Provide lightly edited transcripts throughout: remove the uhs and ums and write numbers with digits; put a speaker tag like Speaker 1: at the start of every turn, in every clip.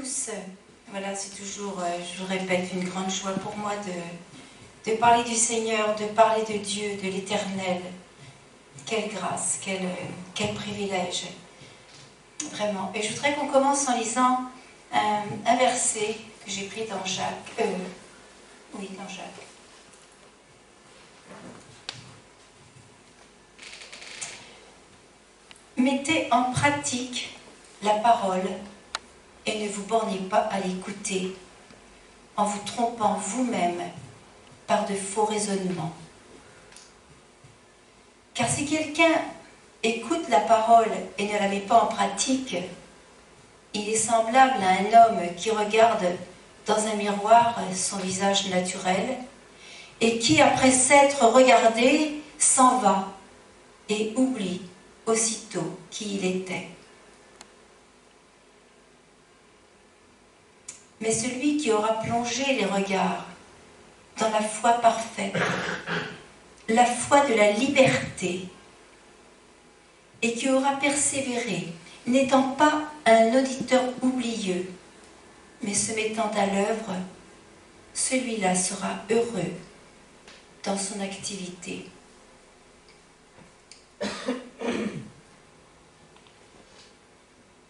Speaker 1: tous. Voilà, c'est toujours, je vous répète, une grande joie pour moi de parler du Seigneur, de parler de Dieu, de l'Éternel. Quelle grâce, quel privilège, vraiment. Et je voudrais qu'on commence en lisant un verset que j'ai pris dans Jacques. Dans Jacques. Mettez en pratique la parole et ne vous bornez pas à l'écouter en vous trompant vous-même par de faux raisonnements. Car si quelqu'un écoute la parole et ne la met pas en pratique, il est semblable à un homme qui regarde dans un miroir son visage naturel et qui, après s'être regardé, s'en va et oublie aussitôt qui il était. Mais celui qui aura plongé les regards dans la foi parfaite, la foi de la liberté, et qui aura persévéré, n'étant pas un auditeur oublieux, mais se mettant à l'œuvre, celui-là sera heureux dans son activité.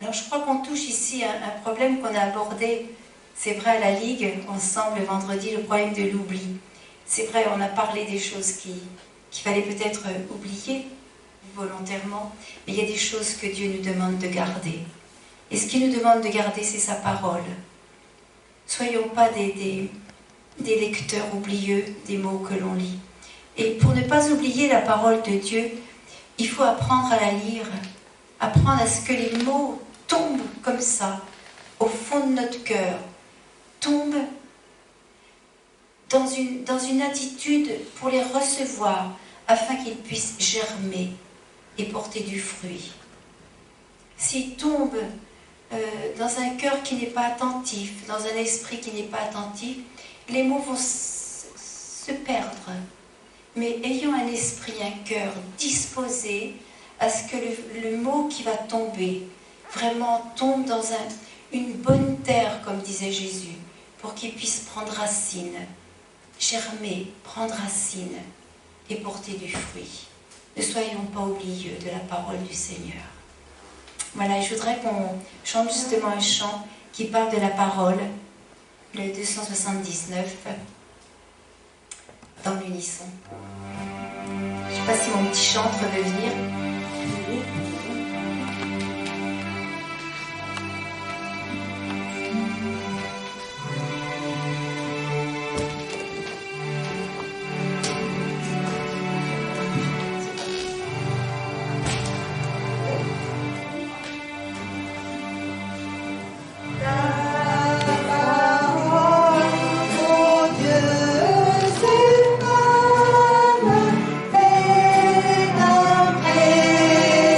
Speaker 1: Alors je crois qu'on touche ici un problème qu'on a abordé, c'est vrai, à la Ligue, ensemble le vendredi, le problème de l'oubli. C'est vrai, on a parlé des choses qu'il fallait peut-être oublier volontairement, mais il y a des choses que Dieu nous demande de garder. Et ce qu'il nous demande de garder, c'est sa parole. Soyons pas des lecteurs oublieux des mots que l'on lit. Et pour ne pas oublier la parole de Dieu, il faut apprendre à la lire, apprendre à ce que les mots tombent comme ça, au fond de notre cœur, tombent dans une attitude pour les recevoir, afin qu'ils puissent germer et porter du fruit. S'ils tombent dans un cœur qui n'est pas attentif, dans un esprit qui n'est pas attentif, les mots vont se perdre. Mais ayons un esprit, un cœur disposé à ce que le mot qui va tomber vraiment tombe dans une bonne terre, comme disait Jésus, pour qu'il puisse prendre racine, germer, prendre racine et porter du fruit. Ne soyons pas oublieux de la parole du Seigneur. Voilà, je voudrais qu'on chante justement un chant qui parle de la parole, le 279, dans l'unisson. Je ne sais pas si mon petit chantre veut venir.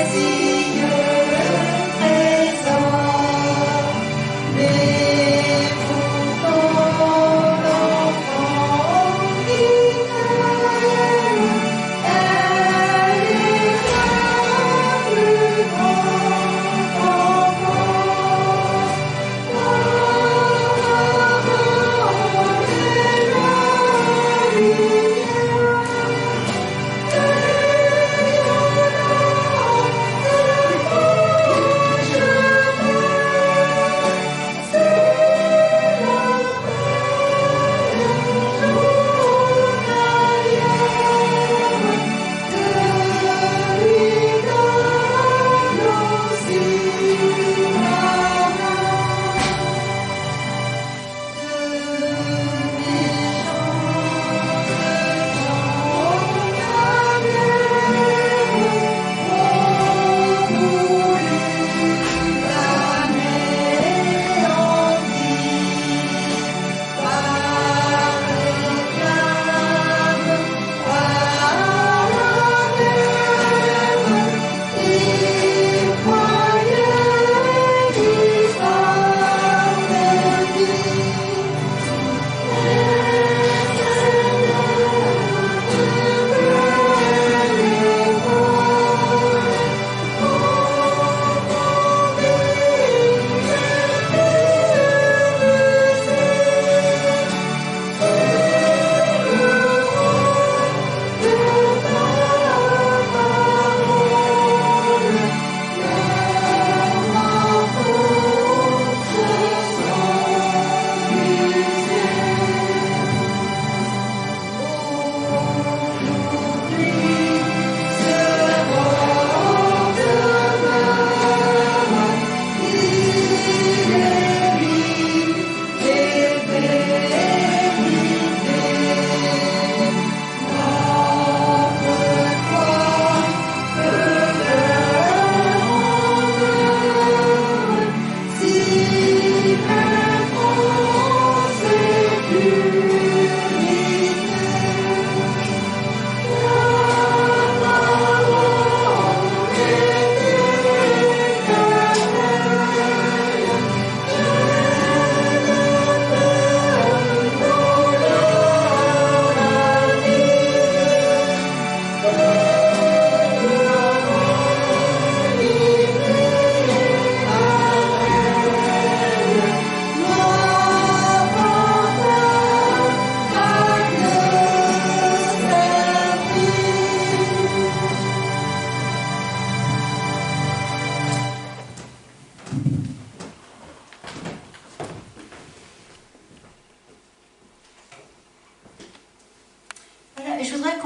Speaker 2: Dieu,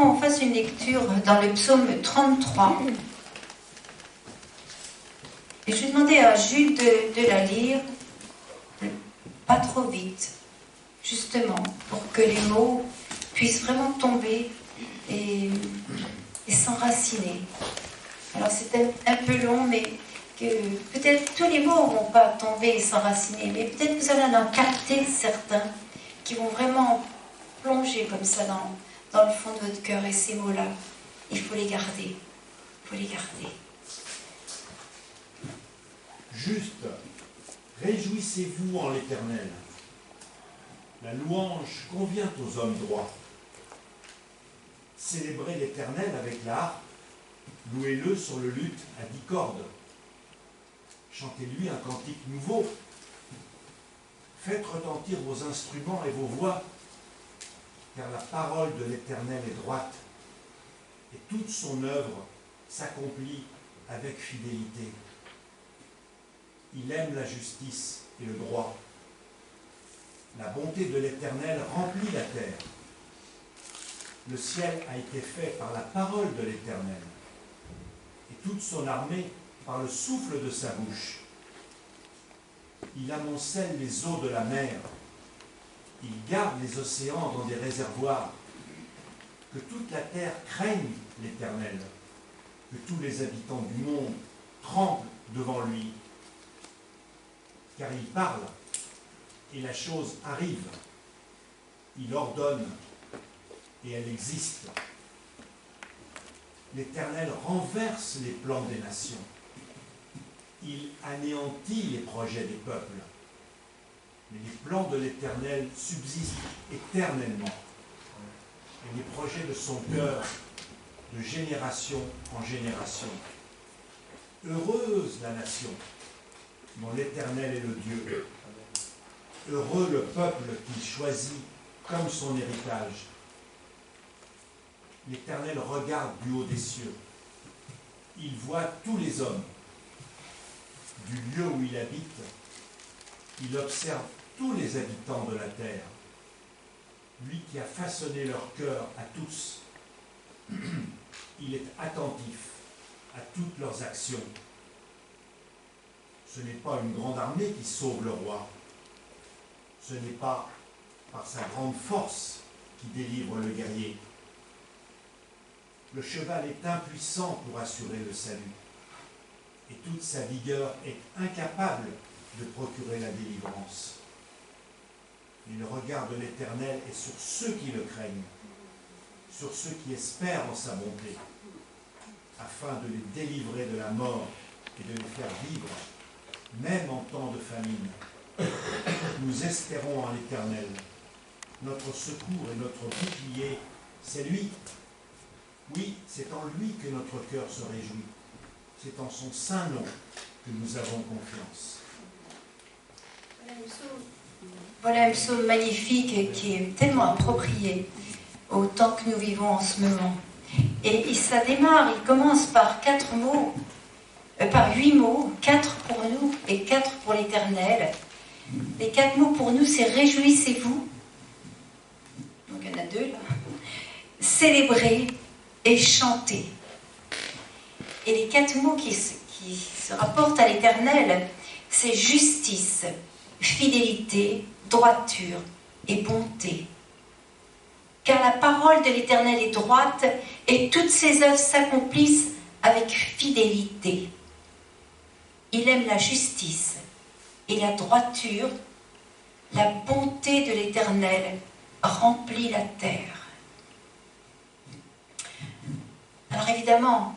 Speaker 1: qu'on fasse une lecture dans le psaume 33. Et je vais demander à Jules de la lire, pas trop vite, justement, pour que les mots puissent vraiment tomber et s'enraciner. Alors c'est un peu long, mais que peut-être tous les mots ne vont pas tomber et s'enraciner, mais peut-être que vous allez en capter certains qui vont vraiment plonger comme ça dans le fond de votre cœur. Et ces mots-là, il faut les garder. Il faut les garder.
Speaker 2: Juste, réjouissez-vous en l'Éternel. La louange convient aux hommes droits. Célébrez l'Éternel avec la harpe, louez-le sur le luth à 10 cordes. Chantez-lui un cantique nouveau. Faites retentir vos instruments et vos voix, car la parole de l'Éternel est droite, et toute son œuvre s'accomplit avec fidélité. Il aime la justice et le droit. La bonté de l'Éternel remplit la terre. Le ciel a été fait par la parole de l'Éternel, et toute son armée par le souffle de sa bouche. Il amoncelle les eaux de la mer. Il garde les océans dans des réservoirs. Que toute la terre craigne l'Éternel. Que tous les habitants du monde tremblent devant lui. Car il parle, et la chose arrive. Il ordonne, et elle existe. L'Éternel renverse les plans des nations. Il anéantit les projets des peuples. Mais les plans de l'Éternel subsistent éternellement. Et les projets de son cœur, de génération en génération. Heureuse la nation dont l'Éternel est le Dieu. Heureux le peuple qu'il choisit comme son héritage. L'Éternel regarde du haut des cieux. Il voit tous les hommes. Du lieu où il habite, il observe tous les habitants de la terre. Lui qui a façonné leur cœur à tous, il est attentif à toutes leurs actions. Ce n'est pas une grande armée qui sauve le roi. Ce n'est pas par sa grande force qui délivre le guerrier. Le cheval est impuissant pour assurer le salut. Et toute sa vigueur est incapable de procurer la délivrance. Mais le regard de l'Éternel est sur ceux qui le craignent, sur ceux qui espèrent en sa bonté, afin de les délivrer de la mort et de les faire vivre, même en temps de famine. Nous espérons en l'Éternel. Notre secours et notre bouclier, c'est lui. Oui, c'est en lui que notre cœur se réjouit. C'est en son saint nom que nous avons confiance.
Speaker 1: Voilà un psaume magnifique qui est tellement approprié au temps que nous vivons en ce moment. Et ça démarre, il commence par 4 mots, par 8 mots, 4 pour nous et 4 pour l'Éternel. Les 4 mots pour nous, c'est réjouissez-vous. Donc il y en a 2 là. Célébrez et chanter. Et les 4 mots qui se rapportent à l'Éternel, c'est justice, fidélité, droiture et bonté. Car la parole de l'Éternel est droite et toutes ses œuvres s'accomplissent avec fidélité. Il aime la justice et la droiture. La bonté de l'Éternel remplit la terre. Alors évidemment,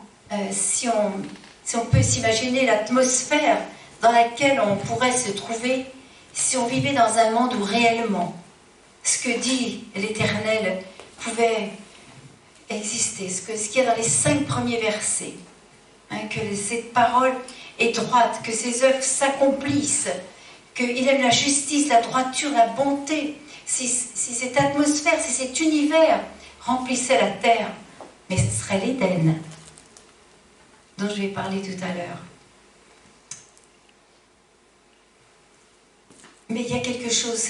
Speaker 1: si on peut s'imaginer l'atmosphère dans laquelle on pourrait se trouver si on vivait dans un monde où réellement ce que dit l'Éternel pouvait exister, ce qu'il y a dans les 5 premiers versets, que cette parole est droite, que ses œuvres s'accomplissent, qu'il aime la justice, la droiture, la bonté. Si cette atmosphère, si cet univers remplissait la terre, mais ce serait l'Éden dont je vais parler tout à l'heure. Mais il y a quelque chose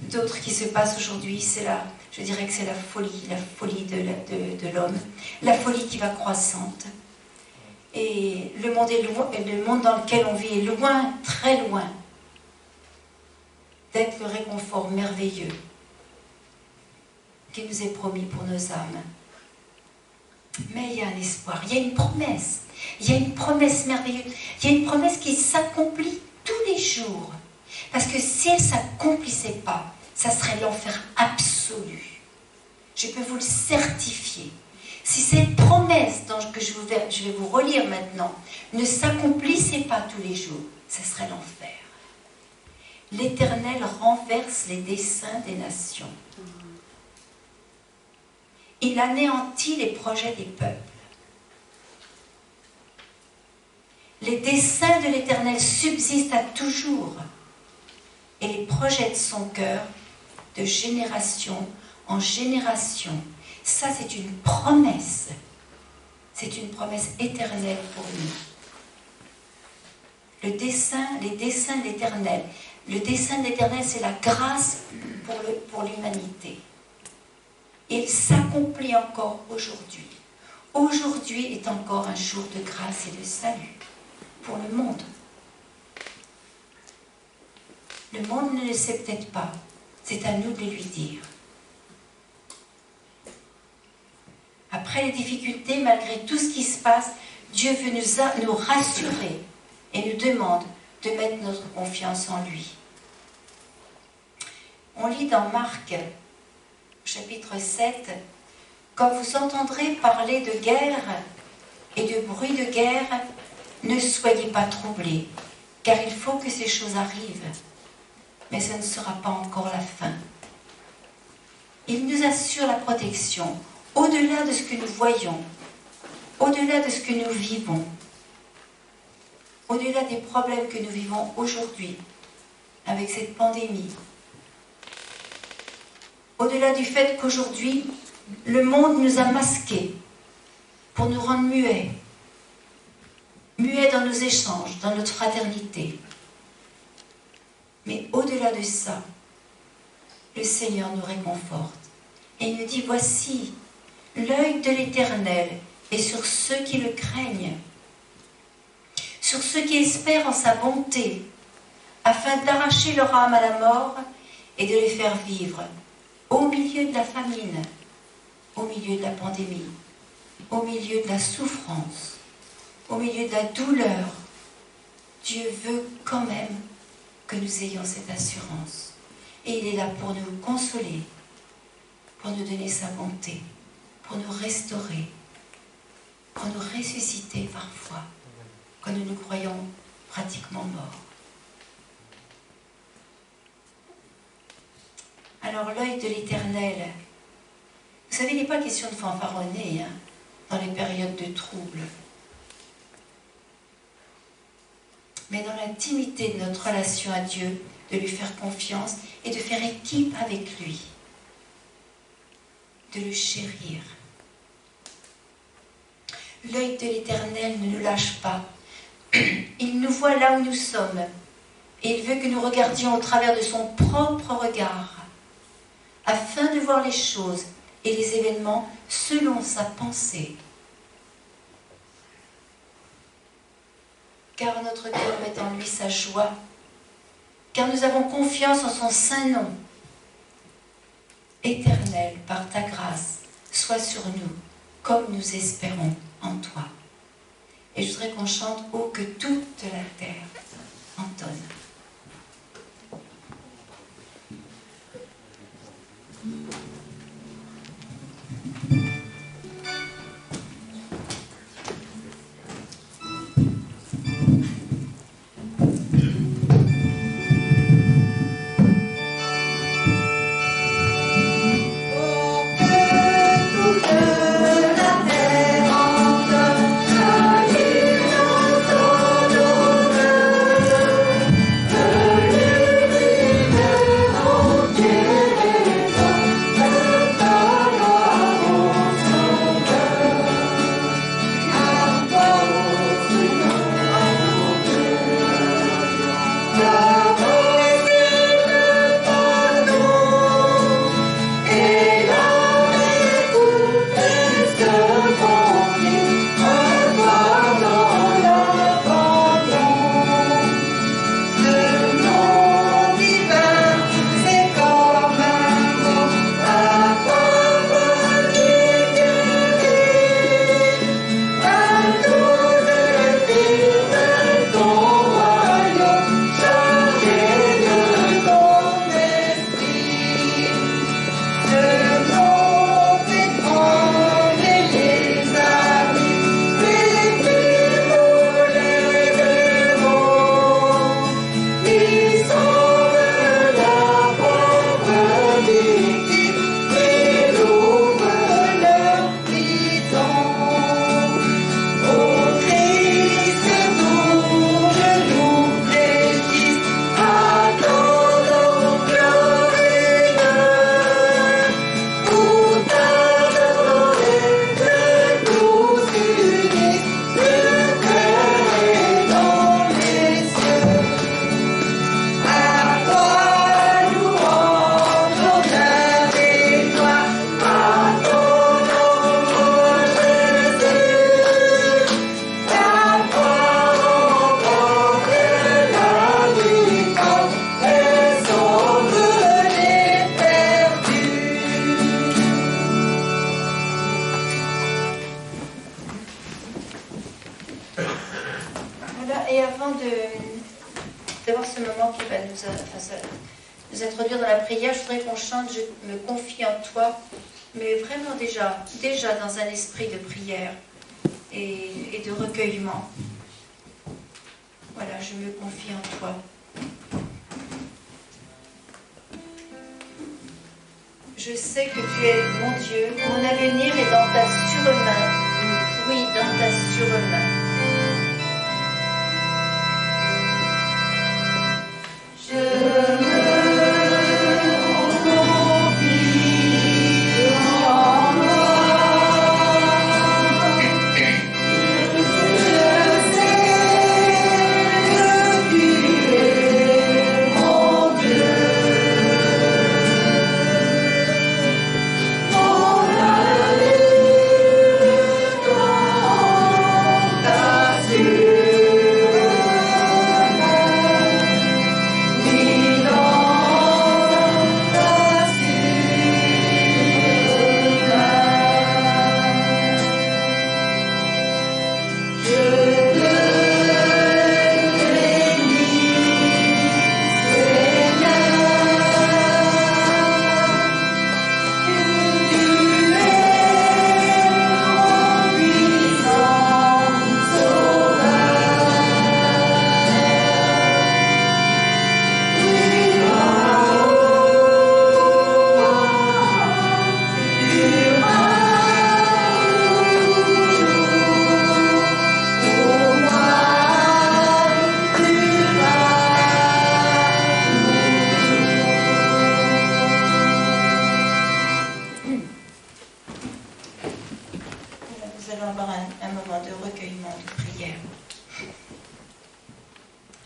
Speaker 1: d'autre qui se passe aujourd'hui, c'est je dirais que c'est la folie de l'homme, la folie qui va croissante. Et le monde dans lequel on vit est loin, très loin, d'être le réconfort merveilleux qui nous est promis pour nos âmes. Mais il y a un espoir, il y a une promesse. Il y a une promesse merveilleuse. Il y a une promesse qui s'accomplit tous les jours. Parce que si elle ne s'accomplissait pas, ça serait l'enfer absolu. Je peux vous le certifier. Si cette promesse que je vais vous relire maintenant ne s'accomplissait pas tous les jours, ça serait l'enfer. L'Éternel renverse les desseins des nations. Il anéantit les projets des peuples. Les desseins de l'Éternel subsistent à toujours, et les projets de son cœur de génération en génération. Ça, c'est une promesse. C'est une promesse éternelle pour nous. Les desseins de l'Éternel. Le dessein de l'Éternel, c'est la grâce pour l'humanité. Il s'accomplit encore aujourd'hui. Aujourd'hui est encore un jour de grâce et de salut pour le monde. Le monde ne le sait peut-être pas. C'est à nous de lui dire. Après les difficultés, malgré tout ce qui se passe, Dieu veut nous rassurer et nous demande de mettre notre confiance en lui. On lit dans Marc, chapitre 7, « Quand vous entendrez parler de guerre et de bruit de guerre, ne soyez pas troublés, car il faut que ces choses arrivent. Mais ce ne sera pas encore la fin. » Il nous assure la protection, au-delà de ce que nous voyons, au-delà de ce que nous vivons, au-delà des problèmes que nous vivons aujourd'hui avec cette pandémie, au-delà du fait qu'aujourd'hui, le monde nous a masqués pour nous rendre muets dans nos échanges, dans notre fraternité. Mais au-delà de ça, le Seigneur nous réconforte et il nous dit, voici, l'œil de l'Éternel est sur ceux qui le craignent, sur ceux qui espèrent en sa bonté, afin d'arracher leur âme à la mort et de les faire vivre au milieu de la famine, au milieu de la pandémie, au milieu de la souffrance, au milieu de la douleur. Dieu veut quand même que nous ayons cette assurance. Et il est là pour nous consoler, pour nous donner sa bonté, pour nous restaurer, pour nous ressusciter parfois, quand nous nous croyons pratiquement morts. Alors l'œil de l'Éternel, vous savez, il n'est pas question de fanfaronner dans les périodes de trouble. Mais dans l'intimité de notre relation à Dieu, de lui faire confiance et de faire équipe avec lui, de le chérir. L'œil de l'Éternel ne nous lâche pas. Il nous voit là où nous sommes et il veut que nous regardions au travers de son propre regard afin de voir les choses et les événements selon sa pensée. Car notre cœur met en lui sa joie, car nous avons confiance en son saint nom. Éternel, par ta grâce, sois sur nous, comme nous espérons en toi. Et je voudrais qu'on chante « Oh, que toute la terre entonne ». nous introduire dans la prière, je voudrais qu'on chante « Je me confie en toi », mais vraiment déjà dans un esprit de prière et de recueillement. Voilà, je me confie en toi. Je sais que tu es mon Dieu, mon avenir est dans ta surmain. Oui, dans ta surmain. Je me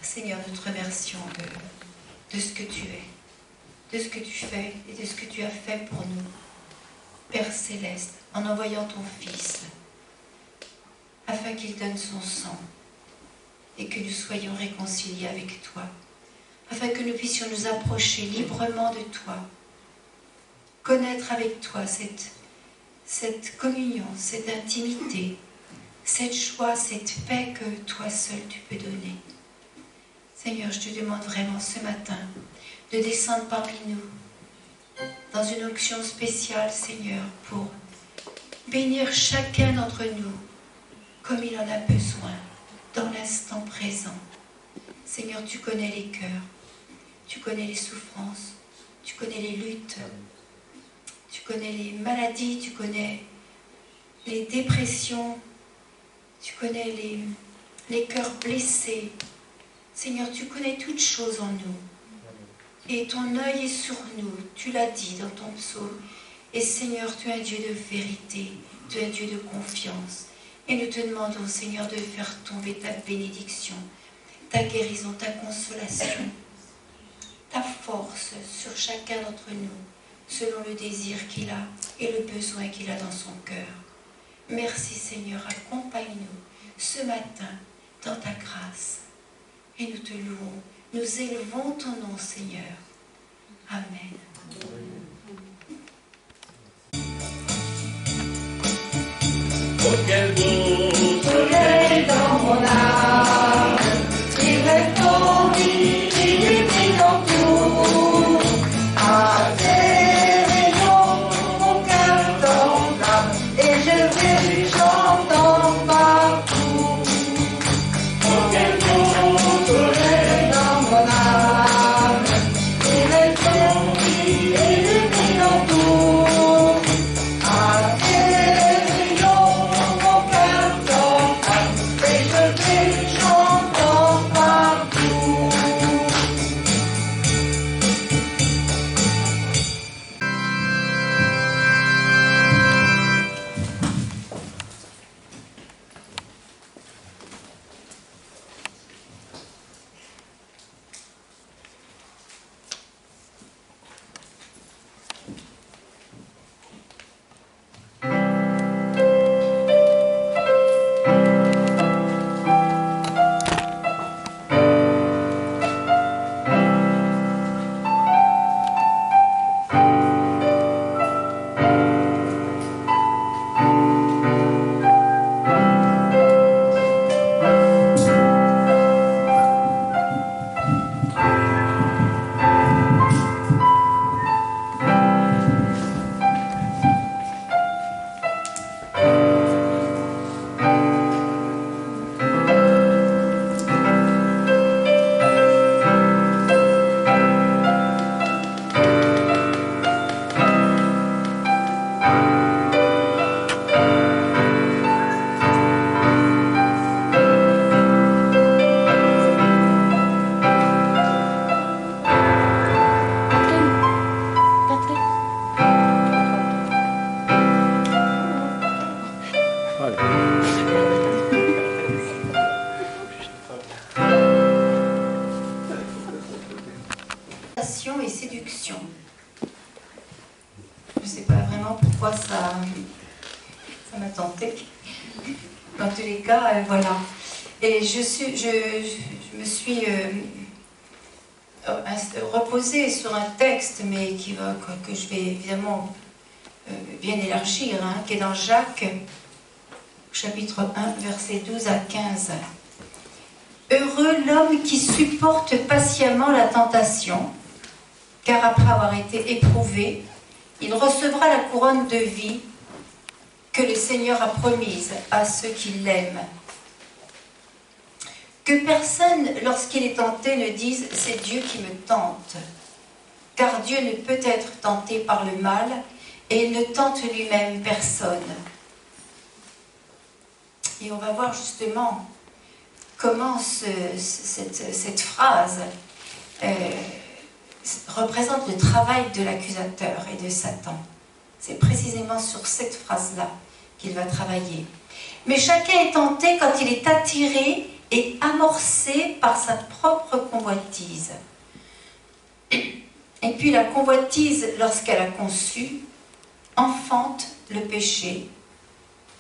Speaker 1: Seigneur, nous te remercions de ce que tu es, de ce que tu fais et de ce que tu as fait pour nous, Père Céleste, en envoyant ton Fils, afin qu'il donne son sang et que nous soyons réconciliés avec toi, afin que nous puissions nous approcher librement de toi, connaître avec toi cette communion, cette intimité, cette joie, cette paix que toi seul tu peux donner. Seigneur, je te demande vraiment ce matin de descendre parmi nous dans une onction spéciale, Seigneur, pour bénir chacun d'entre nous comme il en a besoin dans l'instant présent. Seigneur, tu connais les cœurs, tu connais les souffrances, tu connais les luttes, tu connais les maladies, tu connais les dépressions, tu connais les cœurs blessés. Seigneur, tu connais toutes choses en nous. Et ton œil est sur nous, tu l'as dit dans ton psaume. Et Seigneur, tu es un Dieu de vérité, tu es un Dieu de confiance. Et nous te demandons, Seigneur, de faire tomber ta bénédiction, ta guérison, ta consolation, ta force sur chacun d'entre nous, selon le désir qu'il a et le besoin qu'il a dans son cœur. Merci, Seigneur, accompagne-nous ce matin dans ta grâce. Et nous te louons, nous élevons ton nom, Seigneur. Amen.
Speaker 3: Oh, quel beau soleil dans mon âme, il reste en vie, il illumine en tout. À tes rayons, mon cœur t'entame, et je vais chantant partout. Oh, quel beau soleil dans mon âme, il reste en vie, il illumine en tout. À tes rayons, mon cœur
Speaker 1: séduction. Je ne sais pas vraiment pourquoi ça m'a tenté. Dans tous les cas, voilà. Et je me suis reposée sur un texte, mais que je vais évidemment bien élargir, hein, qui est dans Jacques, chapitre 1, versets 12 à 15. Heureux l'homme qui supporte patiemment la tentation, car après avoir été éprouvé, il recevra la couronne de vie que le Seigneur a promise à ceux qui l'aiment. Que personne, lorsqu'il est tenté, ne dise « c'est Dieu qui me tente », car Dieu ne peut être tenté par le mal et il ne tente lui-même personne. Et on va voir justement comment cette phrase représente le travail de l'accusateur et de Satan. C'est précisément sur cette phrase-là qu'il va travailler. Mais chacun est tenté quand il est attiré et amorcé par sa propre convoitise. Et puis la convoitise, lorsqu'elle a conçu, enfante le péché.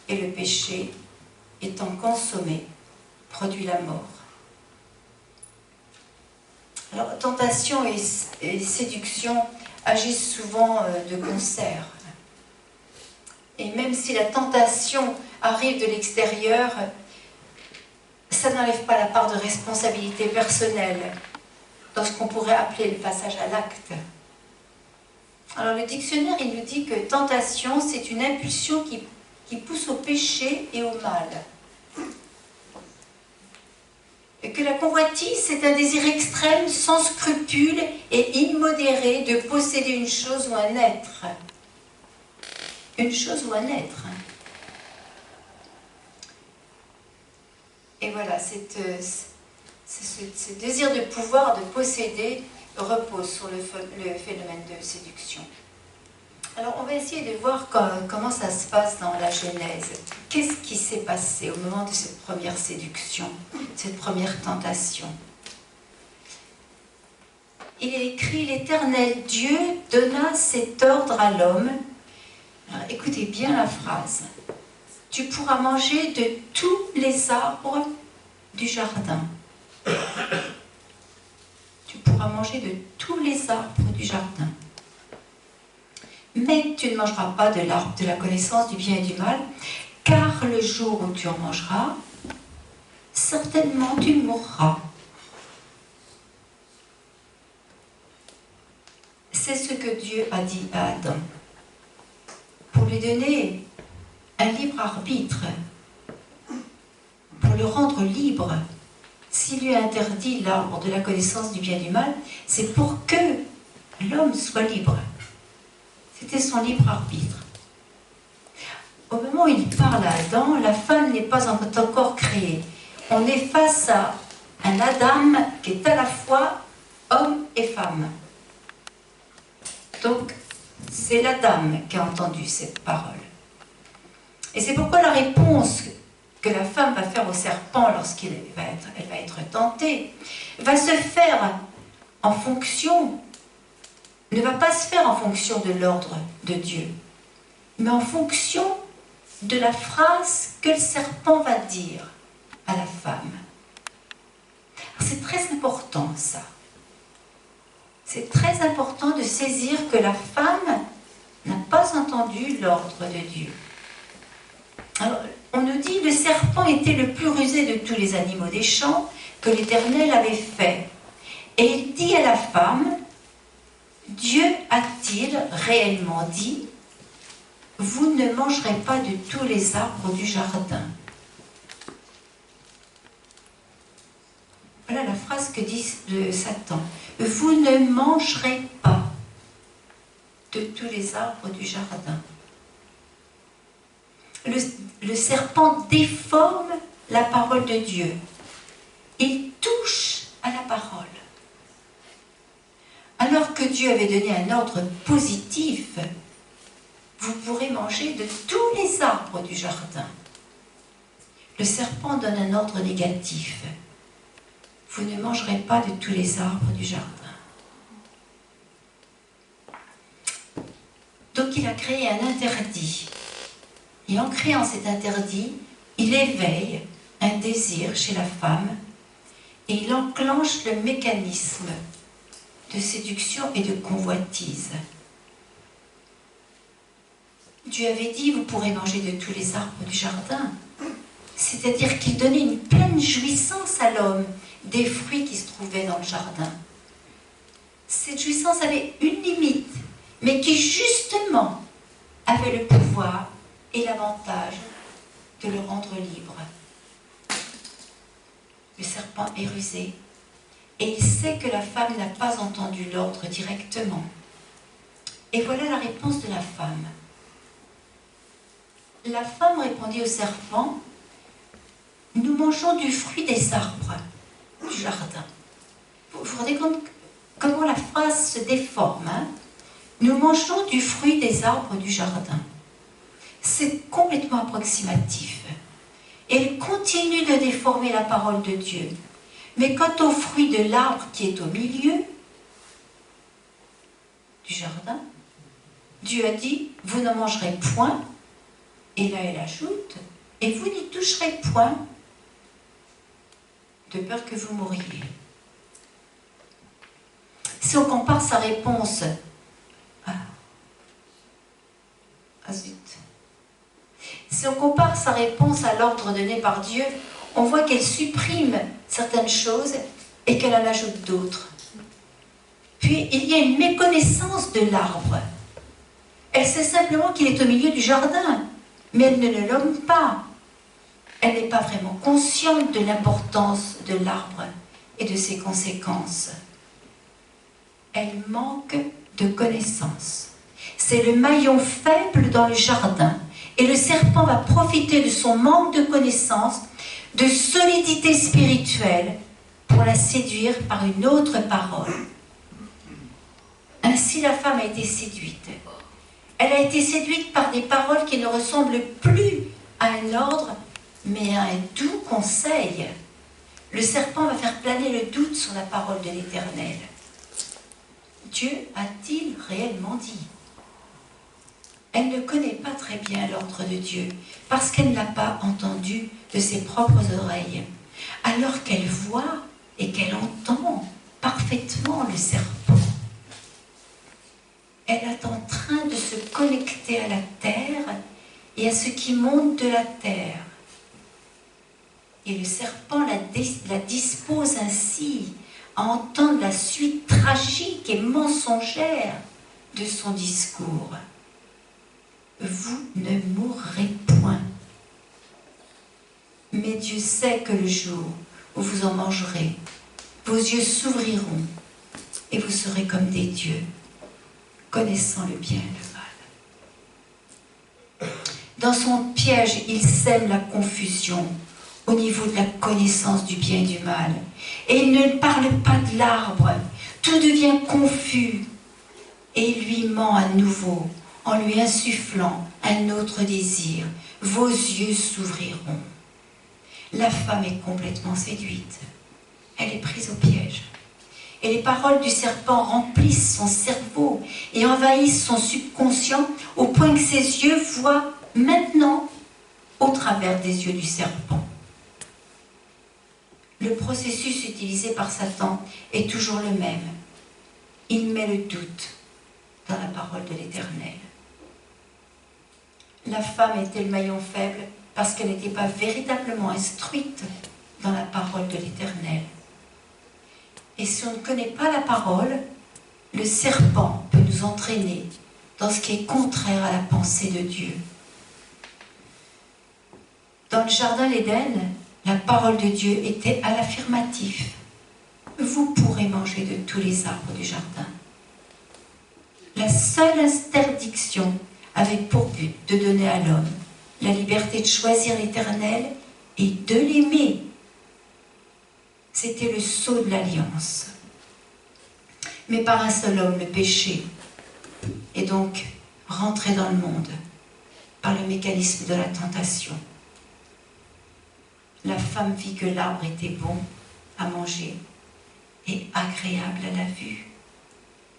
Speaker 1: Et le péché, étant consommé, produit la mort. Alors, tentation et séduction agissent souvent de concert. Et même si la tentation arrive de l'extérieur, ça n'enlève pas la part de responsabilité personnelle dans ce qu'on pourrait appeler le passage à l'acte. Alors le dictionnaire, il nous dit que tentation, c'est une impulsion qui pousse au péché et au mal. Et que la convoitise, c'est un désir extrême, sans scrupule et immodéré de posséder une chose ou un être. Une chose ou un être. Et voilà, ce désir de pouvoir, de posséder, repose sur le phénomène de séduction. Alors, on va essayer de voir comment ça se passe dans la Genèse. Qu'est-ce qui s'est passé au moment de cette première séduction, cette première tentation? Il est écrit, l'Éternel Dieu donna cet ordre à l'homme. Alors, écoutez bien la phrase. Tu pourras manger de tous les arbres du jardin. Tu pourras manger de tous les arbres du jardin. Mais tu ne mangeras pas de l'arbre de la connaissance du bien et du mal, car le jour où tu en mangeras, certainement tu mourras. C'est ce que Dieu a dit à Adam, pour lui donner un libre arbitre, pour le rendre libre. S'il lui a interdit l'arbre de la connaissance du bien et du mal, c'est pour que l'homme soit libre. C'était son libre arbitre. Au moment où il parle à Adam, la femme n'est pas encore créée. On est face à un Adam qui est à la fois homme et femme. Donc, c'est la dame qui a entendu cette parole. Et c'est pourquoi la réponse que la femme va faire au serpent lorsqu'elle va être tentée, va se faire en fonction, ne va pas se faire en fonction de l'ordre de Dieu, mais en fonction de la phrase que le serpent va dire à la femme. C'est très important ça. C'est très important de saisir que la femme n'a pas entendu l'ordre de Dieu. Alors, on nous dit le serpent était le plus rusé de tous les animaux des champs que l'Éternel avait fait. Et il dit à la femme, Dieu a-t-il réellement dit, vous ne mangerez pas de tous les arbres du jardin. Voilà la phrase que dit Satan. Vous ne mangerez pas de tous les arbres du jardin. Le serpent déforme la parole de Dieu. Il touche à la parole. Alors que Dieu avait donné un ordre positif, vous pourrez manger de tous les arbres du jardin. Le serpent donne un ordre négatif. Vous ne mangerez pas de tous les arbres du jardin. Donc il a créé un interdit. Et en créant cet interdit, il éveille un désir chez la femme et il enclenche le mécanisme de séduction et de convoitise. Dieu avait dit, vous pourrez manger de tous les arbres du jardin. C'est-à-dire qu'il donnait une pleine jouissance à l'homme des fruits qui se trouvaient dans le jardin. Cette jouissance avait une limite, mais qui justement avait le pouvoir et l'avantage de le rendre libre. Le serpent est rusé et il sait que la femme n'a pas entendu l'ordre directement. Et voilà la réponse de la femme. La femme répondit au serpent, nous mangeons du fruit des arbres du jardin. Vous vous rendez compte comment la phrase se déforme, hein? Nous mangeons du fruit des arbres du jardin. C'est complètement approximatif. Elle continue de déformer la parole de Dieu. Mais quant au fruit de l'arbre qui est au milieu du jardin, Dieu a dit, vous n'en mangerez point. Et là, elle ajoute, et vous n'y toucherez point, de peur que vous mouriez. Si on compare sa réponse, si on compare sa réponse à l'ordre donné par Dieu, on voit qu'elle supprime certaines choses et qu'elle en ajoute d'autres. Puis, il y a une méconnaissance de l'arbre. Elle sait simplement qu'il est au milieu du jardin, mais elle ne le nomme pas. Elle n'est pas vraiment consciente de l'importance de l'arbre et de ses conséquences. Elle manque de connaissance. C'est le maillon faible dans le jardin. Et le serpent va profiter de son manque de connaissance, de solidité spirituelle, pour la séduire par une autre parole. Ainsi, la femme a été séduite. Elle a été séduite par des paroles qui ne ressemblent plus à un ordre, mais à un doux conseil. Le serpent va faire planer le doute sur la parole de l'Éternel. Dieu a-t-il réellement dit? Elle ne connaît pas très bien l'ordre de Dieu, parce qu'elle ne l'a pas entendu de ses propres oreilles, alors qu'elle voit et qu'elle entend parfaitement le serpent. Elle est en train de se connecter à la terre et à ce qui monte de la terre. Et le serpent la dispose ainsi à entendre la suite tragique et mensongère de son discours. Vous ne mourrez point. Mais Dieu sait que le jour où vous en mangerez, vos yeux s'ouvriront et vous serez comme des dieux, connaissant le bien et le mal. Dans son piège, il sème la confusion au niveau de la connaissance du bien et du mal. Et il ne parle pas de l'arbre. Tout devient confus. Et il lui ment à nouveau en lui insufflant un autre désir. Vos yeux s'ouvriront. La femme est complètement séduite. Elle est prise au piège. Et les paroles du serpent remplissent son cerveau et envahissent son subconscient au point que ses yeux voient maintenant au travers des yeux du serpent. Le processus utilisé par Satan est toujours le même. Il met le doute dans la parole de l'Éternel. La femme était le maillon faible parce qu'elle n'était pas véritablement instruite dans la parole de l'Éternel. Et si on ne connaît pas la parole, le serpent peut nous entraîner dans ce qui est contraire à la pensée de Dieu. Dans le jardin d'Éden, la parole de Dieu était à l'affirmatif. Vous pourrez manger de tous les arbres du jardin. La seule interdiction avait pour but de donner à l'homme la liberté de choisir l'Éternel et de l'aimer. C'était le sceau de l'alliance. Mais par un seul homme, le péché est donc rentré dans le monde par le mécanisme de la tentation. La femme vit que l'arbre était bon à manger et agréable à la vue,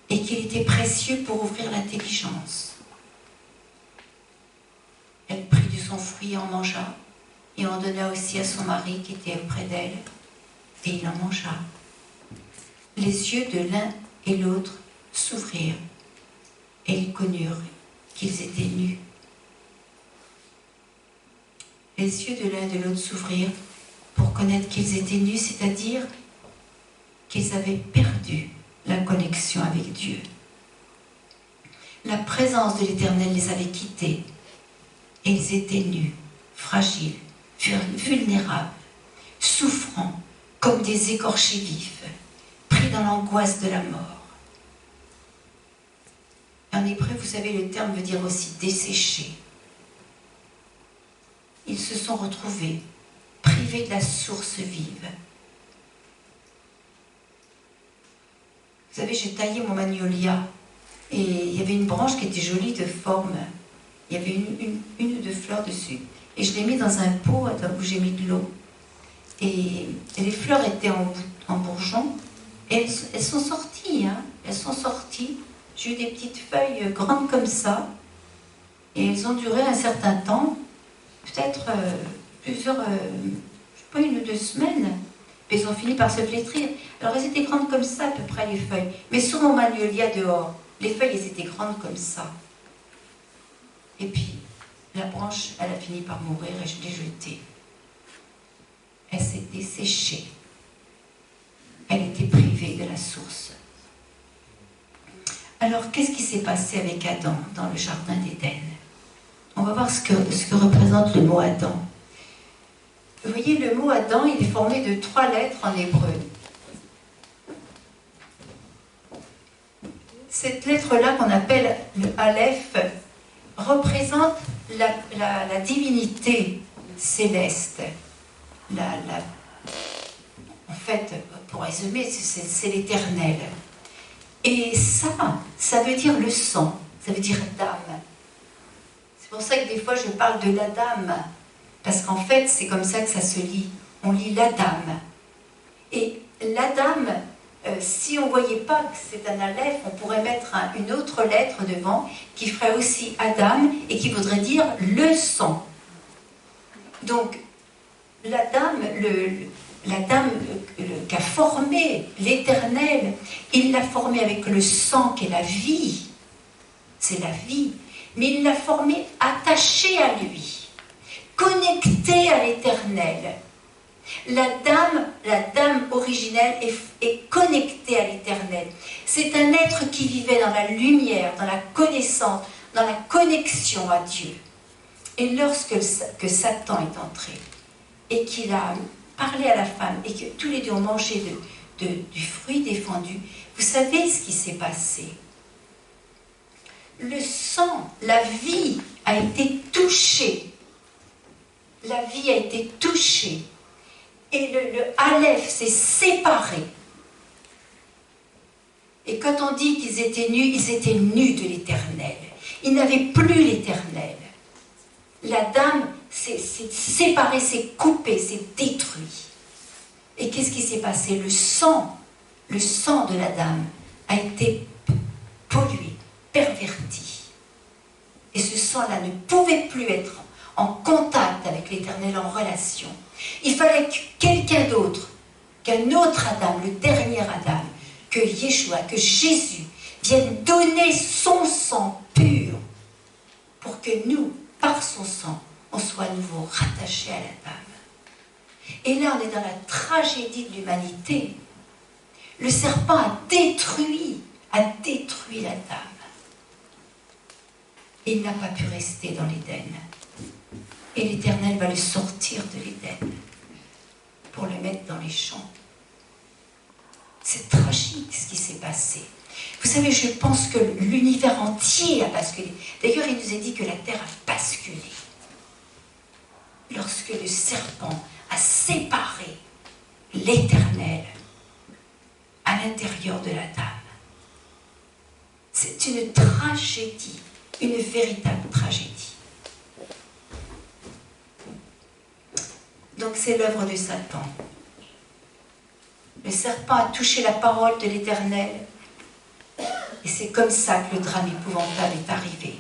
Speaker 1: et qu'il était précieux pour ouvrir l'intelligence. son fruit en mangea, et en donna aussi à son mari qui était auprès d'elle, et il en mangea. Les yeux de l'un et l'autre s'ouvrirent, et ils connurent qu'ils étaient nus. Les yeux de l'un et de l'autre s'ouvrirent pour connaître qu'ils étaient nus, c'est-à-dire qu'ils avaient perdu la connexion avec Dieu. La présence de l'Éternel les avait quittés, et ils étaient nus, fragiles, vulnérables, souffrant comme des écorchés vifs, pris dans l'angoisse de la mort. En hébreu, vous savez, le terme veut dire aussi desséchés. Ils se sont retrouvés privés de la source vive. Vous savez, j'ai taillé mon magnolia et il y avait une branche qui était jolie de forme. Il y avait une ou deux fleurs dessus. Et je l'ai mis dans un pot où j'ai mis de l'eau. Et les fleurs étaient en bourgeon. Et elles sont sorties, hein. Elles sont sorties. J'ai eu des petites feuilles grandes comme ça. Et elles ont duré un certain temps. Peut-être plusieurs, je ne sais pas, 1 ou 2 semaines. Puis elles ont fini par se flétrir. Alors elles étaient grandes comme ça à peu près les feuilles. Mais sur mon magnolia dehors, les feuilles elles étaient grandes comme ça. Et puis la branche, elle a fini par mourir et je l'ai jetée. Elle s'est desséchée. Elle était privée de la source. Alors qu'est-ce qui s'est passé avec Adam dans le jardin d'Éden? On va voir ce que représente le mot Adam. Vous voyez, le mot Adam, il est formé de 3 lettres en hébreu. Cette lettre-là, qu'on appelle le Aleph, représente la divinité céleste. En fait, pour résumer, c'est l'Éternel. Et ça veut dire le sang, ça veut dire dame. C'est pour ça que des fois je parle de la dame, parce qu'en fait c'est comme ça que ça se lit. On lit la dame. Et la dame, si on ne voyait pas que c'est un aleph, on pourrait mettre une autre lettre devant qui ferait aussi Adam et qui voudrait dire le sang. Donc la dame qu'a formé l'Éternel, il l'a formé avec le sang qui est la vie. C'est la vie. Mais il l'a formé attaché à lui, connecté à l'Éternel. La dame originelle est connectée à l'Éternel. C'est un être qui vivait dans la lumière, dans la connaissance, dans la connexion à Dieu. Et lorsque Satan est entré et qu'il a parlé à la femme et que tous les deux ont mangé du fruit défendu, vous savez ce qui s'est passé? Le sang, la vie a été touchée. La vie a été touchée. Et le Aleph s'est séparé. Et quand on dit qu'ils étaient nus, ils étaient nus de l'Éternel. Ils n'avaient plus l'Éternel. La dame s'est séparée, s'est coupée, s'est détruite. Et qu'est-ce qui s'est passé? Le sang de la dame a été pollué, perverti. Et ce sang-là ne pouvait plus être en contact avec l'Éternel, en relation. Il fallait que quelqu'un d'autre, qu'un autre Adam, le dernier Adam, que Yeshua, que Jésus, vienne donner son sang pur pour que nous, par son sang, on soit à nouveau rattachés à la dame. Et là, on est dans la tragédie de l'humanité. Le serpent a détruit la dame. Il n'a pas pu rester dans l'Éden. Et l'Éternel va le sortir de l'Éden pour le mettre dans les champs. C'est tragique ce qui s'est passé. Vous savez, je pense que l'univers entier a basculé. D'ailleurs, il nous est dit que la terre a basculé. Lorsque le serpent a séparé l'Éternel à l'intérieur de la dame. C'est une tragédie, une véritable tragédie. Donc c'est l'œuvre de Satan. Le serpent a touché la parole de l'Éternel et c'est comme ça que le drame épouvantable est arrivé.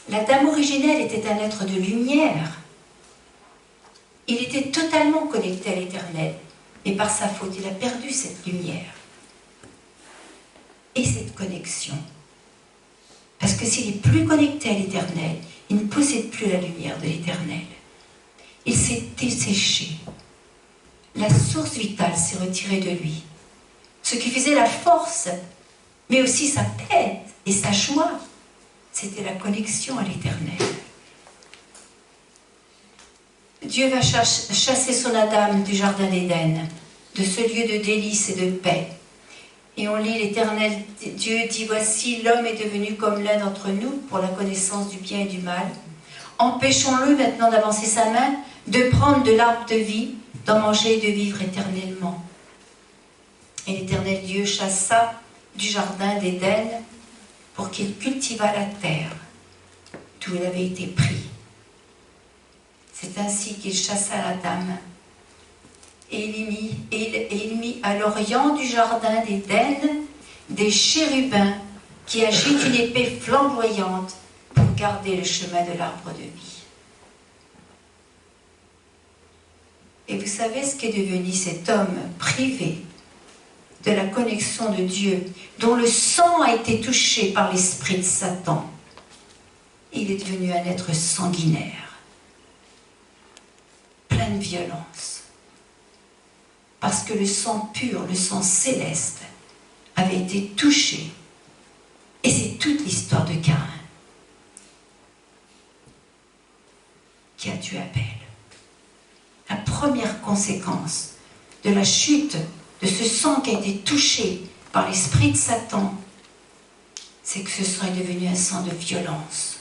Speaker 1: L'Adam originel était un être de lumière. Il était totalement connecté à l'Éternel. Mais par sa faute, il a perdu cette lumière et cette connexion. Parce que s'il est plus connecté à l'Éternel, il ne possède plus la lumière de l'Éternel. Il s'est desséché. La source vitale s'est retirée de lui. Ce qui faisait la force, mais aussi sa paix et sa joie, c'était la connexion à l'Éternel. Dieu va chasser son Adam du jardin d'Éden, de ce lieu de délices et de paix. Et on lit l'Éternel Dieu dit, voici l'homme est devenu comme l'un d'entre nous pour la connaissance du bien et du mal. Empêchons-le maintenant d'avancer sa main, de prendre de l'arbre de vie, d'en manger et de vivre éternellement. Et l'Éternel Dieu chassa du jardin d'Éden pour qu'il cultivât la terre d'où il avait été pris. C'est ainsi qu'il chassa l'Adam. Et il mit à l'orient du jardin d'Éden des chérubins qui agitent une épée flamboyante pour garder le chemin de l'arbre de vie. Et vous savez ce qu'est devenu cet homme privé de la connexion de Dieu, dont le sang a été touché par l'esprit de Satan? Il est devenu un être sanguinaire, plein de violence. Parce que le sang pur, le sang céleste, avait été touché. Et c'est toute l'histoire de Caïn qui a tué Abel. La première conséquence de la chute de ce sang qui a été touché par l'esprit de Satan, c'est que ce sang est devenu un sang de violence.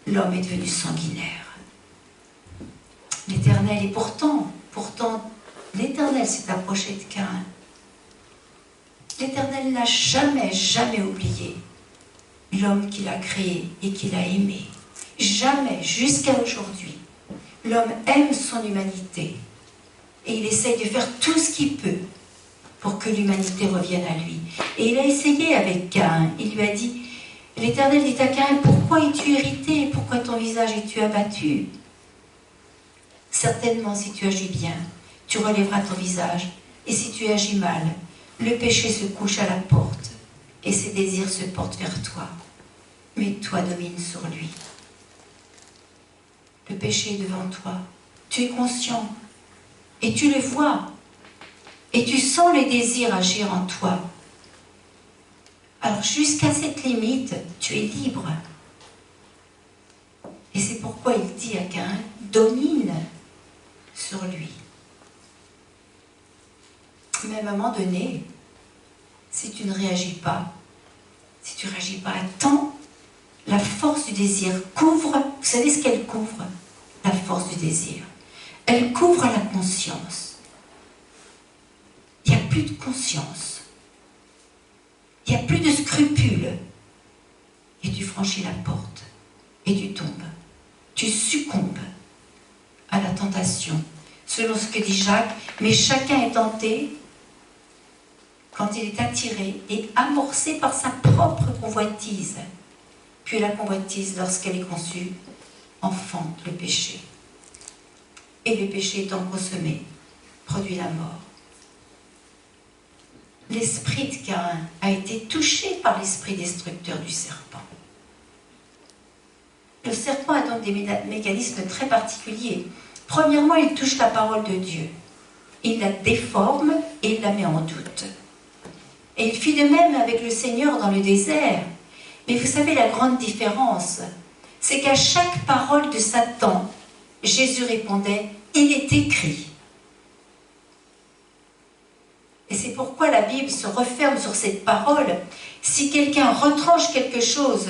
Speaker 1: L'homme est devenu sanguinaire. L'Éternel, et pourtant, l'Éternel s'est approché de Caïn. L'Éternel n'a jamais oublié l'homme qu'il a créé et qu'il a aimé. Jamais, jusqu'à aujourd'hui. L'homme aime son humanité et il essaye de faire tout ce qu'il peut pour que l'humanité revienne à lui. Et il a essayé avec Caïn. Il lui a dit, l'Éternel dit à Caïn, pourquoi es-tu irrité? Pourquoi ton visage es-tu abattu? Certainement, si tu agis bien, tu relèveras ton visage. Et si tu agis mal, le péché se couche à la porte et ses désirs se portent vers toi. Mais toi domine sur lui. Le péché est devant toi. Tu es conscient et tu le vois. Et tu sens les désirs agir en toi. Alors jusqu'à cette limite, tu es libre. Et c'est pourquoi il dit à Caïn, domine sur lui. Mais à un moment donné, si tu ne réagis pas, si tu ne réagis pas à temps, la force du désir couvre, vous savez ce qu'elle couvre? La force du désir. Elle couvre la conscience. Il n'y a plus de conscience. Il n'y a plus de scrupules. Et tu franchis la porte. Et tu tombes. Tu succombes à la tentation. Selon ce que dit Jacques, mais chacun est tenté quand il est attiré et amorcé par sa propre convoitise. Puis la convoitise, lorsqu'elle est conçue, enfante le péché. Et le péché étant consommé, produit la mort. L'esprit de Caïn a été touché par l'esprit destructeur du serpent. Le serpent a donc des mécanismes très particuliers. Premièrement, il touche la parole de Dieu. Il la déforme et il la met en doute. Et il fit de même avec le Seigneur dans le désert. Mais vous savez, la grande différence, c'est qu'à chaque parole de Satan, Jésus répondait, il est écrit. Et c'est pourquoi la Bible se referme sur cette parole. Si quelqu'un retranche quelque chose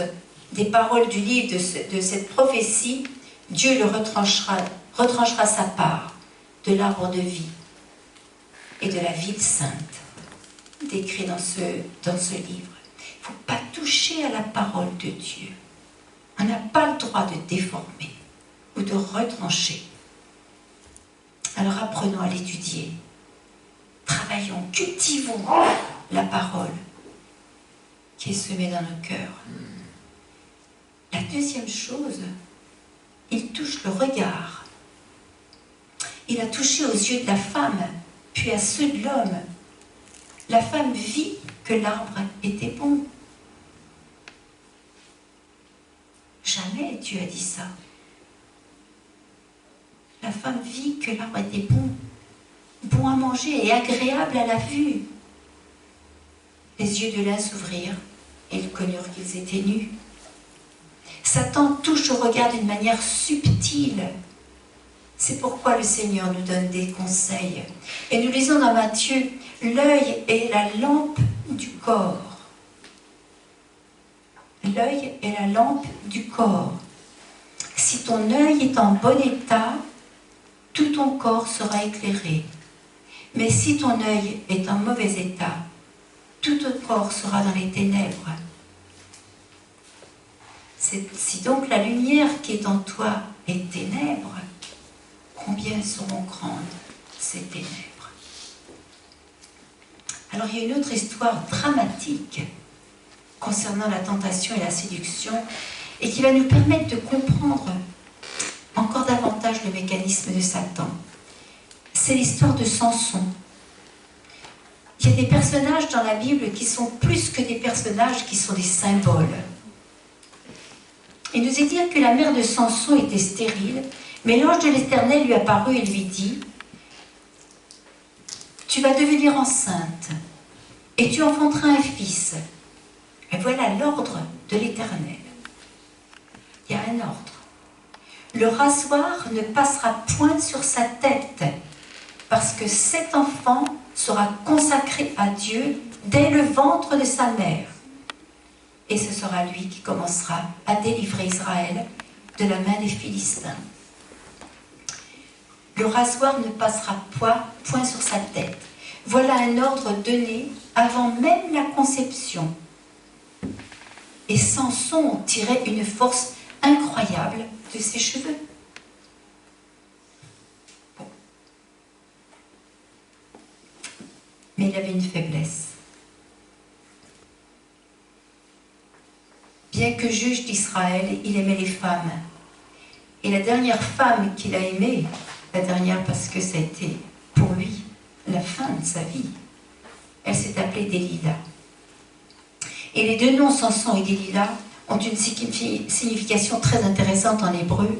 Speaker 1: des paroles du livre de cette prophétie, Dieu le retranchera sa part de l'arbre de vie et de la ville sainte, décrit dans ce livre. Il ne faut pas toucher à la parole de Dieu. On n'a pas le droit de déformer ou de retrancher. Alors apprenons à l'étudier. Travaillons, cultivons la parole qui est semée dans nos cœurs. La deuxième chose, il touche le regard. Il a touché aux yeux de la femme, puis à ceux de l'homme. La femme vit que l'arbre était bon. Jamais Dieu a dit ça. La femme vit que l'arbre était bon, bon à manger et agréable à la vue. Les yeux de l'un s'ouvrirent et ils connurent qu'ils étaient nus. Satan touche au regard d'une manière subtile. C'est pourquoi le Seigneur nous donne des conseils. Et nous lisons dans Matthieu, l'œil est la lampe du corps. L'œil est la lampe du corps. Si ton œil est en bon état, tout ton corps sera éclairé. Mais si ton œil est en mauvais état, tout ton corps sera dans les ténèbres. Si donc la lumière qui est en toi est ténèbres, combien seront grandes ces ténèbres? Alors il y a une autre histoire dramatique concernant la tentation et la séduction et qui va nous permettre de comprendre encore davantage le mécanisme de Satan. C'est l'histoire de Samson. Il y a des personnages dans la Bible qui sont plus que des personnages, qui sont des symboles. Il nous est dit que la mère de Samson était stérile, mais l'ange de l'Éternel lui apparut et lui dit « Tu vas devenir enceinte et tu enfanteras un fils. » Et voilà l'ordre de l'Éternel. Il y a un ordre. Le rasoir ne passera point sur sa tête, parce que cet enfant sera consacré à Dieu dès le ventre de sa mère. Et ce sera lui qui commencera à délivrer Israël de la main des Philistins. Le rasoir ne passera point sur sa tête. Voilà un ordre donné avant même la conception. Et Samson tirait une force incroyable de ses cheveux. Bon. Mais il avait une faiblesse. Bien que juge d'Israël, il aimait les femmes. Et la dernière femme qu'il a aimée, la dernière parce que ça a été pour lui la fin de sa vie, elle s'est appelée Délila. Et les deux noms, Samson et Délila, ont une signification très intéressante en hébreu.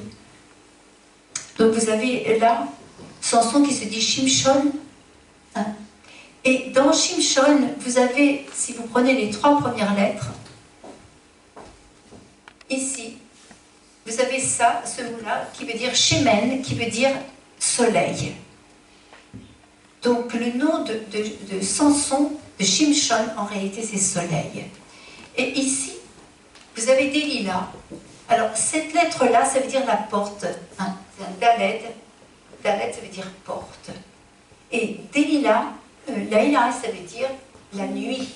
Speaker 1: Donc vous avez là Samson qui se dit Shimshon. Hein, et dans Shimshon, vous avez, si vous prenez les 3 premières lettres, ici, vous avez ça, ce mot-là, qui veut dire Shemen, qui veut dire soleil. Donc le nom de Samson, de Shimshon, en réalité c'est soleil. Et ici, vous avez Délila. Alors cette lettre-là, ça veut dire la porte. Hein, c'est un Dalet. Dalet, ça veut dire porte. Et Délila, Laïla, ça veut dire la nuit.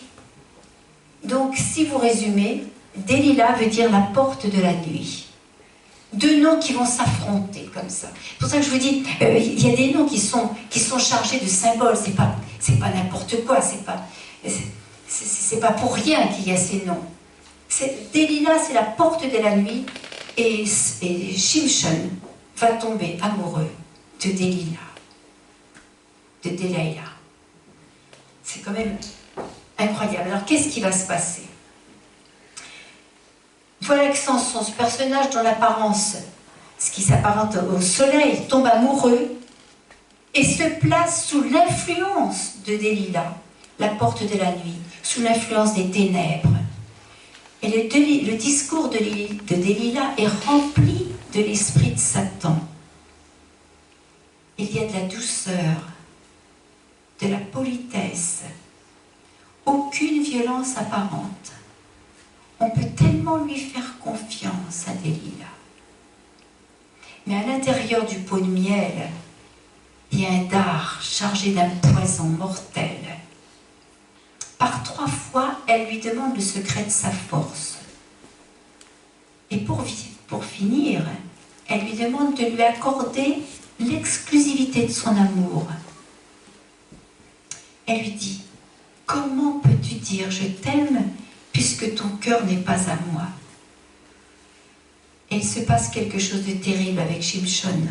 Speaker 1: Donc si vous résumez, Délila veut dire la porte de la nuit. 2 noms qui vont s'affronter comme ça. C'est pour ça que je vous dis, il y a des noms qui sont chargés de symboles. C'est pas n'importe quoi. C'est pas pour rien qu'il y a ces noms. Délila, c'est la porte de la nuit, et Shimshon va tomber amoureux de Délila, de Delilah. C'est quand même incroyable. Alors qu'est-ce qui va se passer? Voilà que Samson, ce personnage dont l'apparence, ce qui s'apparente au soleil, tombe amoureux et se place sous l'influence de Délila, la porte de la nuit, sous l'influence des ténèbres. Et le discours de Délila est rempli de l'esprit de Satan. Il y a de la douceur, de la politesse, aucune violence apparente. On peut tellement lui faire confiance à Délila. Mais à l'intérieur du pot de miel, il y a un dard chargé d'un poison mortel. Par 3 fois, elle lui demande le secret de sa force. Et pour finir, elle lui demande de lui accorder l'exclusivité de son amour. Elle lui dit « Comment peux-tu dire je t'aime puisque ton cœur n'est pas à moi ?» Et il se passe quelque chose de terrible avec Shimshon.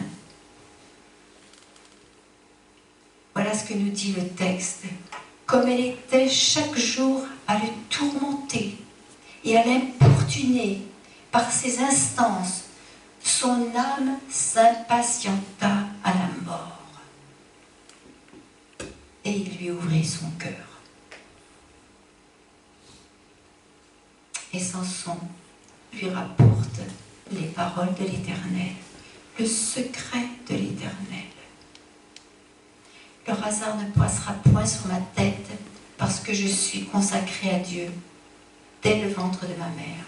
Speaker 1: Voilà ce que nous dit le texte. Comme elle était chaque jour à le tourmenter et à l'importuner par ses instances, son âme s'impatienta à la mort. Et il lui ouvrit son cœur. Et Samson lui rapporte les paroles de l'Éternel, le secret de l'Éternel. Le hasard ne passera point sur ma tête parce que je suis consacré à Dieu dès le ventre de ma mère.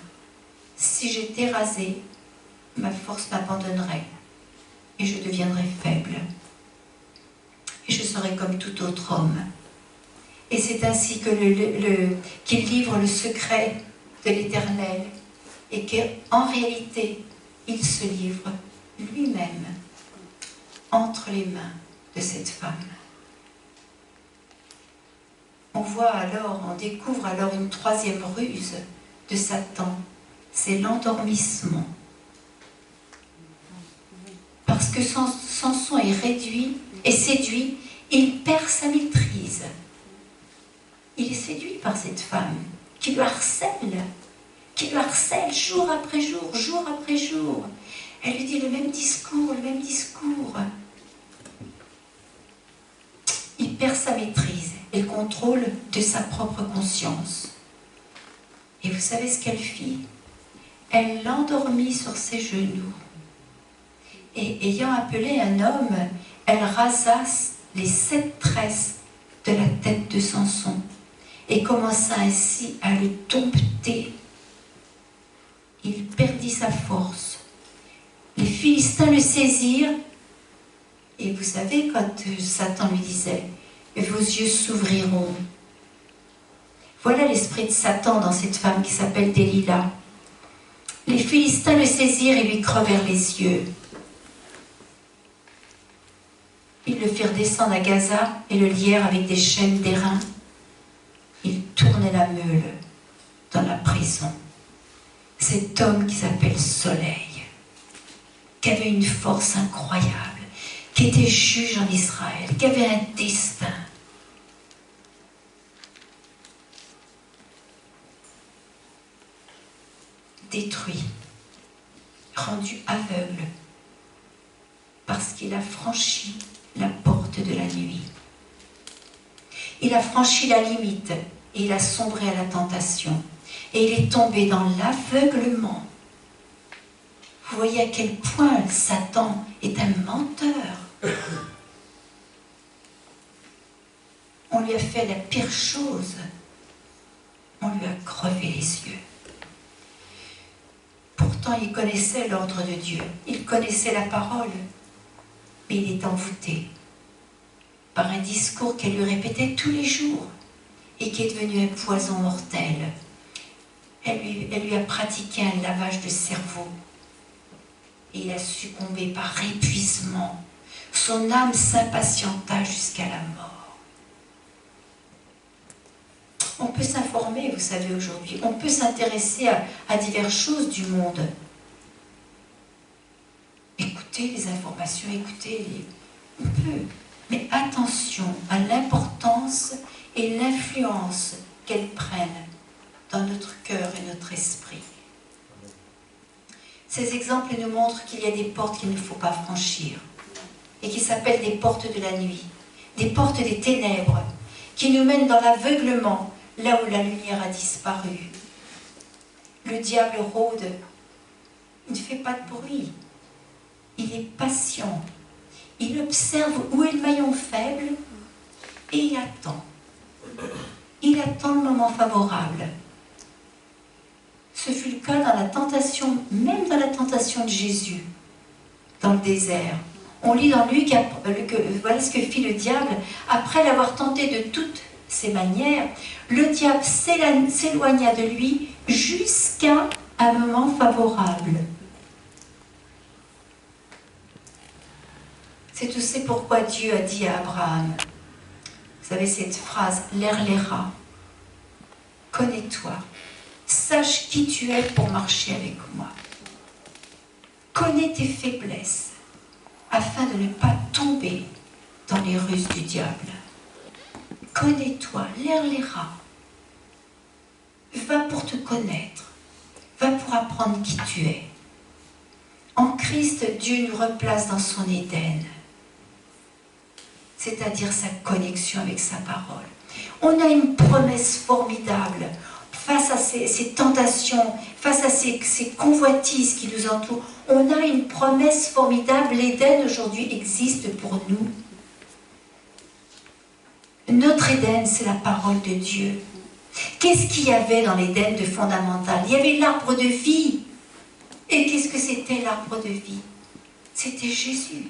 Speaker 1: Si j'étais rasé, ma force m'abandonnerait et je deviendrais faible. Et je serais comme tout autre homme. Et c'est ainsi que qu'il livre le secret de l'Éternel et qu'en réalité, il se livre lui-même entre les mains de cette femme. On découvre alors une troisième ruse de Satan, c'est l'endormissement. Parce que Samson est réduit et séduit, il perd sa maîtrise. Il est séduit par cette femme qui le harcèle jour après jour, jour après jour. Elle lui dit le même discours. Il perd sa maîtrise et le contrôle de sa propre conscience. Et vous savez ce qu'elle fit? Elle l'endormit sur ses genoux. Et ayant appelé un homme, elle rasa les 7 tresses de la tête de Samson et commença ainsi à le dompter. Il perdit sa force. Les Philistins le saisirent. Et vous savez, quand Satan lui disait « Vos yeux s'ouvriront », voilà l'esprit de Satan dans cette femme qui s'appelle Delilah. Les Philistins le saisirent et lui crevèrent les yeux. Ils le firent descendre à Gaza et le lièrent avec des chaînes d'airain. Ils tournaient la meule dans la prison. Cet homme qui s'appelle Soleil, qui avait une force incroyable, qui était juge en Israël, qui avait un destin. Détruit, rendu aveugle, parce qu'il a franchi la porte de la nuit. Il a franchi la limite et il a sombré à la tentation. Et il est tombé dans l'aveuglement. Vous voyez à quel point Satan est un menteur. On lui a fait la pire chose. On lui a crevé les yeux. Pourtant, il connaissait l'ordre de Dieu. Il connaissait la parole. Mais il est envoûté par un discours qu'elle lui répétait tous les jours et qui est devenu un poison mortel. Elle lui a pratiqué un lavage de cerveau. Et il a succombé par épuisement. Son âme s'impatienta jusqu'à la mort. On peut s'informer, vous savez, aujourd'hui. On peut s'intéresser à diverses choses du monde. Écoutez les informations, on peut. Mais attention à l'importance et l'influence qu'elles prennent dans notre cœur et notre esprit. Ces exemples nous montrent qu'il y a des portes qu'il ne faut pas franchir et qui s'appellent des portes de la nuit, des portes des ténèbres qui nous mènent dans l'aveuglement, là où la lumière a disparu. Le diable rôde, il ne fait pas de bruit, il est patient, il observe où est le maillon faible et il attend. Il attend le moment favorable. Ce fut le cas dans la tentation, même dans la tentation de Jésus, dans le désert. On lit dans Luc voilà ce que fit le diable. Après l'avoir tenté de toutes ses manières, le diable s'éloigna de lui jusqu'à un moment favorable. C'est aussi pourquoi Dieu a dit à Abraham, vous savez cette phrase, l'erléra, connais-toi, sache qui tu es pour marcher avec moi. Connais tes faiblesses afin de ne pas tomber dans les ruses du diable. Connais-toi, l'air les rats. Va pour te connaître. Va pour apprendre qui tu es. En Christ, Dieu nous replace dans son Éden, c'est-à-dire sa connexion avec sa parole. On a une promesse formidable face à ces tentations, face à ces convoitises qui nous entourent. On a une promesse formidable. L'Éden aujourd'hui existe pour nous. Notre Éden, c'est la parole de Dieu. Qu'est-ce qu'il y avait dans l'Éden de fondamental? Il y avait l'arbre de vie. Et qu'est-ce que c'était l'arbre de vie? C'était Jésus.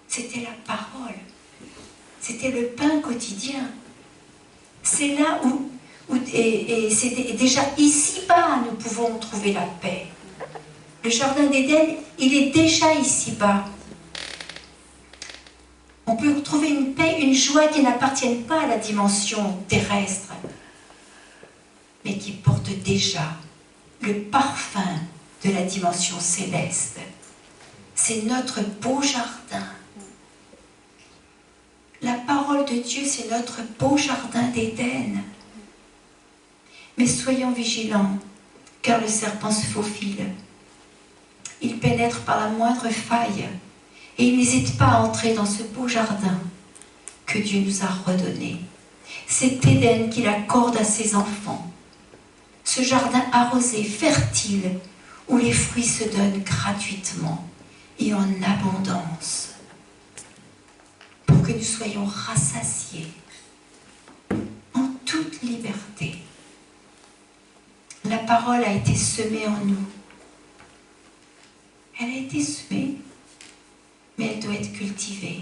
Speaker 1: C'était la parole. C'était le pain quotidien. C'est là où c'était déjà ici-bas, nous pouvons trouver la paix. Le jardin d'Éden, il est déjà ici-bas. On peut trouver une paix, une joie qui n'appartiennent pas à la dimension terrestre, mais qui porte déjà le parfum de la dimension céleste. C'est notre beau jardin. La parole de Dieu, c'est notre beau jardin d'Éden. Mais soyons vigilants, car le serpent se faufile. Il pénètre par la moindre faille et il n'hésite pas à entrer dans ce beau jardin que Dieu nous a redonné. Cet Éden qu'il accorde à ses enfants. Ce jardin arrosé, fertile, où les fruits se donnent gratuitement et en abondance, pour que nous soyons rassasiés en toute liberté. La parole a été semée en nous. Elle a été semée, mais elle doit être cultivée,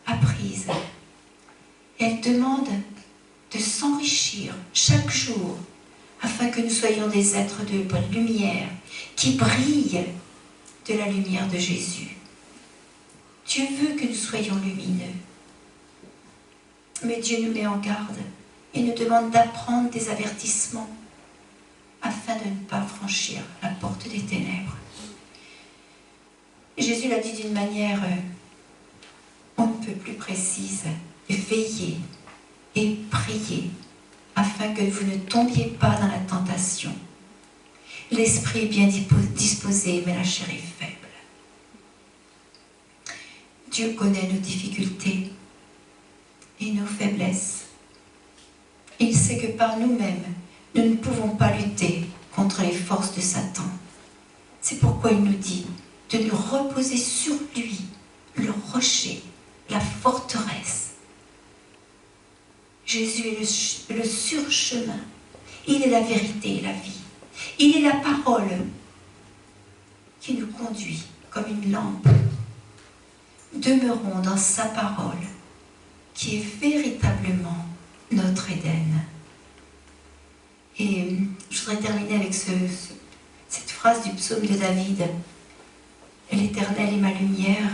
Speaker 1: apprise. Elle demande de s'enrichir chaque jour afin que nous soyons des êtres de lumière qui brillent de la lumière de Jésus. Dieu veut que nous soyons lumineux. Mais Dieu nous met en garde et nous demande d'apprendre des avertissements afin de ne pas franchir la porte des ténèbres. Jésus l'a dit d'une manière on ne peut plus précise. Veillez et priez afin que vous ne tombiez pas dans la tentation. L'esprit est bien disposé, mais la chair est faible. Dieu connaît nos difficultés et nos faiblesses. Il sait que par nous-mêmes, nous ne pouvons pas lutter contre les forces de Satan. C'est pourquoi il nous dit de nous reposer sur lui, le rocher, la forteresse. Jésus est le surchemin. Il est la vérité et la vie. Il est la parole qui nous conduit comme une lampe. Demeurons dans sa parole qui est véritablement notre Éden. Et je voudrais terminer avec cette phrase du psaume de David. L'Éternel est ma lumière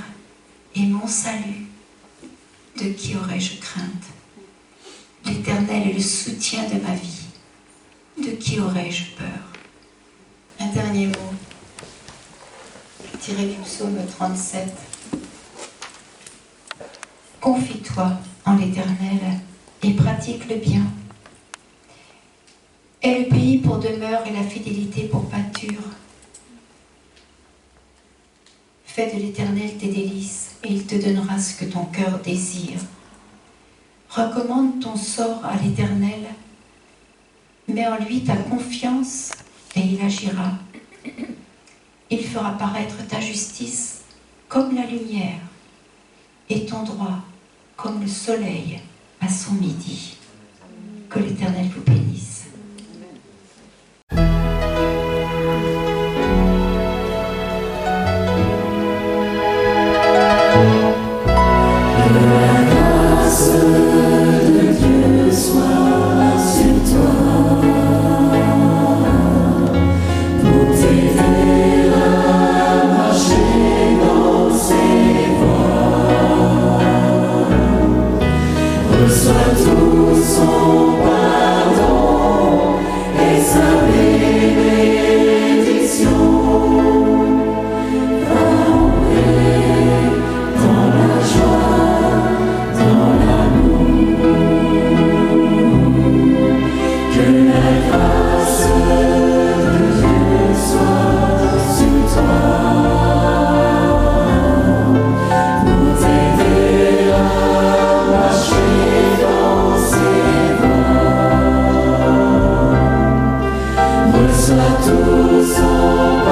Speaker 1: et mon salut. De qui aurais-je crainte? L'Éternel est le soutien de ma vie. De qui aurais-je peur? Un dernier mot, tiré du psaume 37. Confie-toi en l'Éternel et pratique le bien. Aie le pays pour demeure et la fidélité pour pâture. Fais de l'Éternel tes délices et il te donnera ce que ton cœur désire. Recommande ton sort à l'Éternel, mets en lui ta confiance et il agira. Il fera paraître ta justice comme la lumière et ton droit comme le soleil à son midi. Que l'Éternel vous bénisse.
Speaker 3: Reçois tout son pardon. Reçois tout son